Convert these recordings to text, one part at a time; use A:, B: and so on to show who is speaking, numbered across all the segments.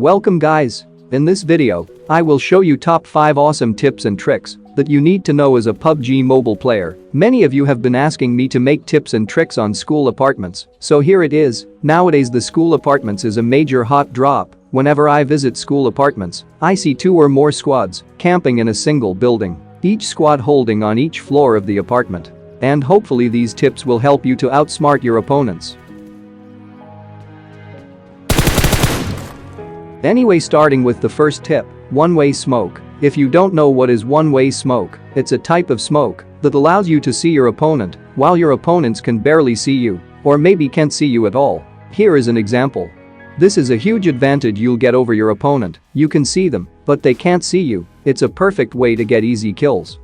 A: Welcome guys. In this video, I will show you top 5 awesome tips and tricks that you need to know as a PUBG mobile player. Many of you have been asking me to make tips and tricks on school apartments, so here it is. Nowadays the school apartments is a major hot drop. Whenever I visit school apartments, I see 2 or more squads camping in a single building, each squad holding on each floor of the apartment. And hopefully these tips will help you to outsmart your opponents. Anyway, starting with the first tip, one-way smoke. If you don't know what is one-way smoke, it's a type of smoke that allows you to see your opponent while your opponents can barely see you or maybe can't see you at all. Here is an example. This is a huge advantage you'll get over your opponent. You can see them, but they can't see you. It's a perfect way to get easy kills.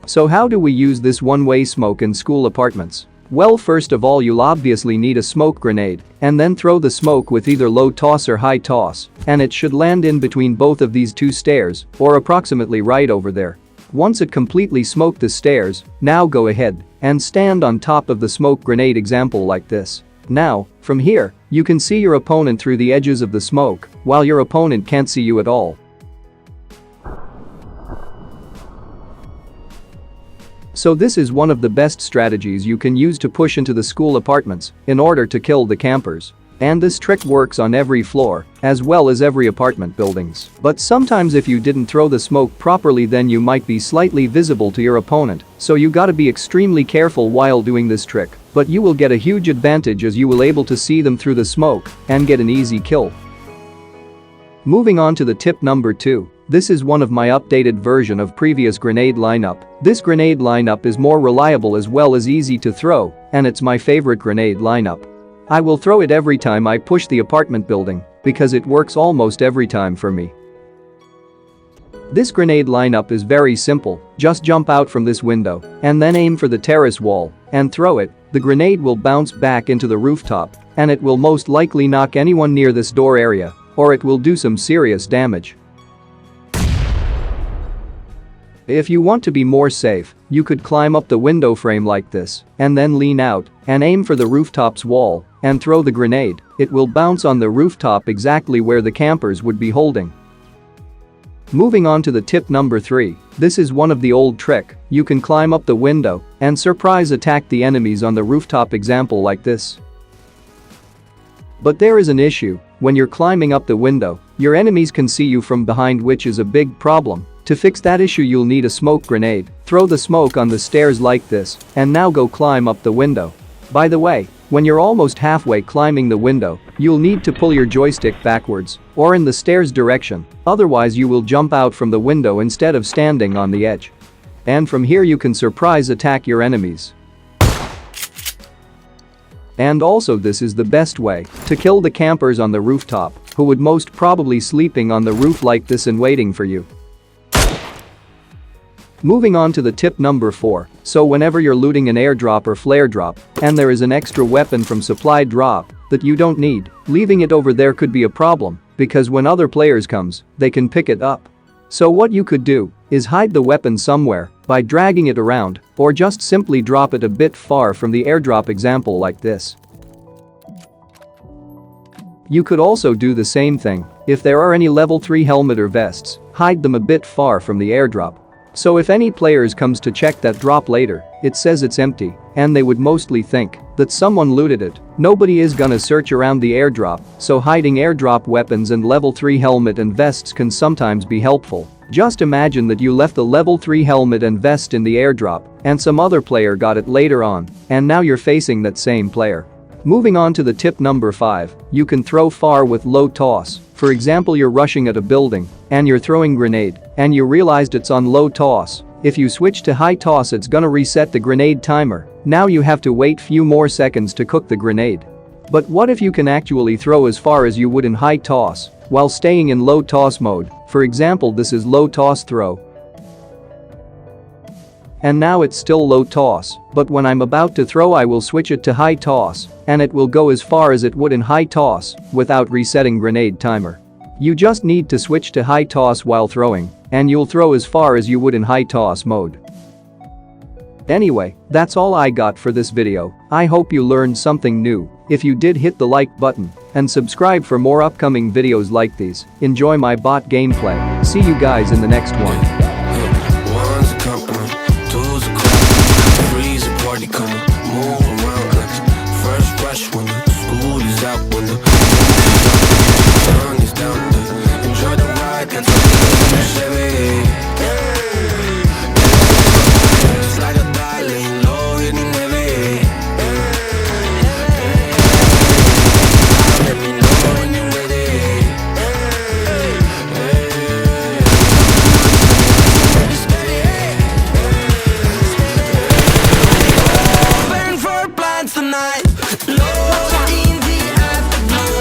A: So how do we use this one-way smoke in school apartments? Well, first of all, you'll obviously need a smoke grenade and then throw the smoke with either low toss or high toss, and it should land in between both of these 2 stairs or approximately right over there. Once it completely smoked the stairs, now go ahead and stand on top of the smoke grenade example like this. Now, from here, you can see your opponent through the edges of the smoke while your opponent can't see you at all. So this is one of the best strategies you can use to push into the school apartments in order to kill the campers. And this trick works on every floor as well as every apartment buildings. But sometimes if you didn't throw the smoke properly, then you might be slightly visible to your opponent, so you gotta be extremely careful while doing this trick. But you will get a huge advantage as you will able to see them through the smoke and get an easy kill. Moving on to the tip number 2. This is one of my updated version of previous grenade lineup. This grenade lineup is more reliable as well as easy to throw, and it's my favorite grenade lineup. I will throw it every time I push the apartment building because it works almost every time for me. This grenade lineup is very simple. Just jump out from this window and then aim for the terrace wall and throw it. The grenade will bounce back into the rooftop and it will most likely knock anyone near this door area, or it will do some serious damage. If you want to be more safe, you could climb up the window frame like this and then lean out and aim for the rooftop's wall and throw the grenade. It will bounce on the rooftop exactly where the campers would be holding. Moving on to the tip number 3. This is one of the old trick. You can climb up the window and surprise attack the enemies on the rooftop example like this. But there is an issue. When you're climbing up the window, your enemies can see you from behind, which is a big problem. To fix that issue, you'll need a smoke grenade. Throw the smoke on the stairs like this and now go climb up the window. By the way, when you're almost halfway climbing the window, you'll need to pull your joystick backwards or in the stairs direction, otherwise you will jump out from the window instead of standing on the edge. And from here you can surprise attack your enemies. And also this is the best way to kill the campers on the rooftop who would most probably sleeping on the roof like this and waiting for you. Moving on to the tip number 4. So whenever you're looting an airdrop or flare drop and there is an extra weapon from supply drop that you don't need, leaving it over there could be a problem because when other players comes, they can pick it up. So what you could do is hide the weapon somewhere by dragging it around or just simply drop it a bit far from the airdrop example like this. You could also do the same thing if there are any level 3 helmet or vests, hide them a bit far from the airdrop. So if any players comes to check that drop later, it says it's empty and they would mostly think that someone looted it. Nobody is gonna search around the airdrop, so hiding airdrop weapons and level 3 helmet and vests can sometimes be helpful. Just imagine that you left the level 3 helmet and vest in the airdrop and some other player got it later on and now you're facing that same player. Moving on to the tip number 5. You can throw far with low toss. For example, you're rushing at a building and you're throwing grenade and you realized it's on low toss. If you switch to high toss, it's gonna reset the grenade timer. Now you have to wait few more seconds to cook the grenade. But what if you can actually throw as far as you would in high toss while staying in low toss mode? For example, this is low toss throw. And now it's still low toss, but when I'm about to throw I will switch it to high toss and it will go as far as it would in high toss without resetting grenade timer. You just need to switch to high toss while throwing and you'll throw as far as you would in high toss mode. Anyway, that's all I got for this video. I hope you learned something new. If you did, hit the like button and subscribe for more upcoming videos like these. Enjoy my bot gameplay. See you guys in the next one.
B: One's a compliment, two's a crowd, three's a party coming, move around like first rush when the school is out, when the sun is down, enjoy the ride, that's what I'm Chevy. It's like a darling, low hitting heavy. Let me know when you're ready. Open for plans tonight. Lost in the afterglow.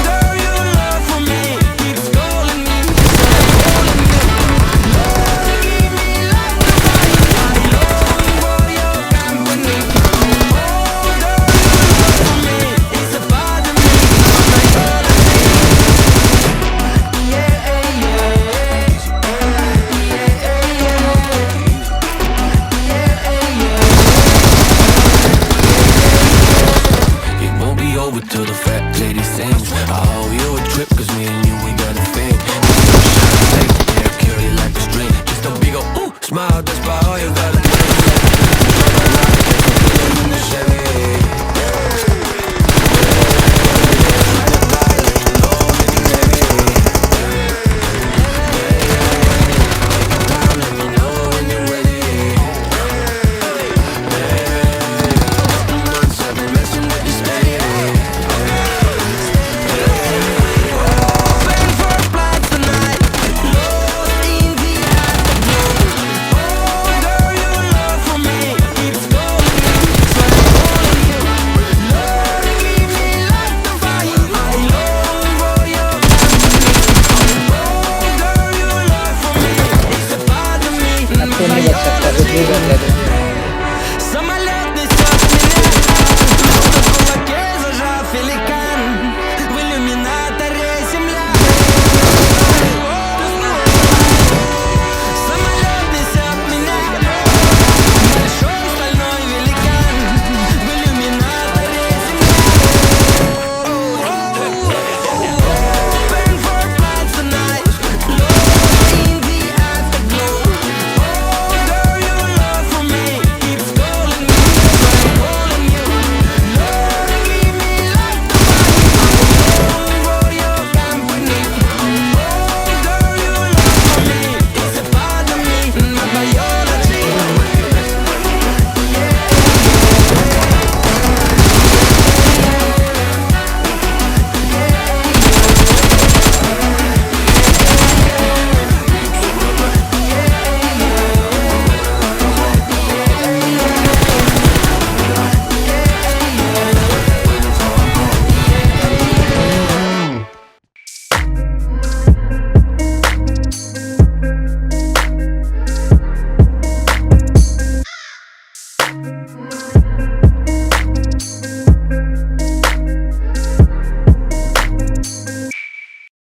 B: Girl, your love for me keeps calling me, calling me. Lord, give me like the fire. I long for your company. Oh, girl, your love for me is a part of me. Like all I see. Yeah, it won't be over till the fat lady sings. I owe you a trip, cause me and you